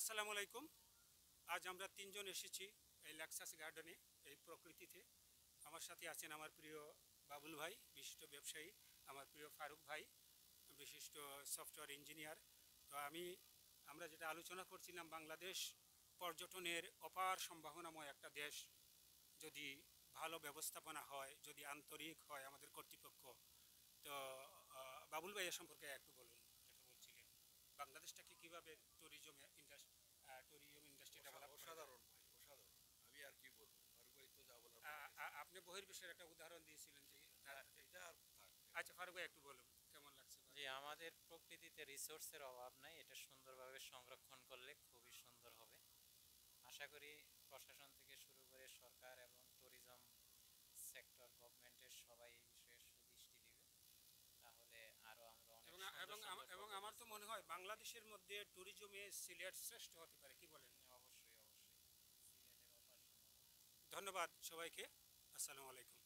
আসসালামু আলাইকুম। আজ আমরা তিনজন এসেছি এই লাক্সাস গার্ডেনে, এই প্রকৃতিতে। আমার সাথে আছেন আমার প্রিয় বাবুল ভাই, বিশিষ্ট ব্যবসায়ী, আমার প্রিয় ফারুক ভাই, বিশিষ্ট সফটওয়্যার ইঞ্জিনিয়ার। তো আমরা যেটা আলোচনা করছিলাম, বাংলাদেশ পর্যটনের অপার সম্ভাবনাময় একটা দেশ। যদি ভালো ব্যবস্থাপনা হয়, যদি আন্তরিক হয় আমাদের কর্তৃপক্ষ। তো বাবুল ভাই এ সম্পর্কে একটু বলুন, যেটা বলছিলেন বাংলাদেশটাকে কীভাবে ট্যুরিজম ইন্ডাস্ট্রি ডেভেলপ। অসাধারণ ভাই, অসাধারণ। আমি আর কি বলবো, ফারুক ভাই তো যা বলার আপনি বহির্বিশ্বের একটা উদাহরণ দিয়েছিলেন যে এটা আর থাক। আচ্ছা ফারুক ভাই একটু বলুন কেমন লাগছে। জি, আমাদের প্রকৃতিতে রিসোর্সের অভাব নাই, এটা সুন্দরভাবে সংরক্ষণ করলে খুবই সুন্দর হবে। আশা করি প্রশাসন থেকে শুরু করে সরকার এবং ট্যুরিজম সেক্টর, গভর্নমেন্টের সবাই এই বিষয়ে সুদৃষ্টি দিবে, তাহলে আরও আমরা অনেক এবং আমার তো মনে হয় বাংলাদেশের মধ্যে ট্যুরিজমে সিলেট শ্রেষ্ঠ হতে পারে, কি বলেন? অবশ্যই অবশ্যই সিলেটের অপার সম্ভাবনা। ধন্যবাদ সবাইকে। আসসালামু আলাইকুম।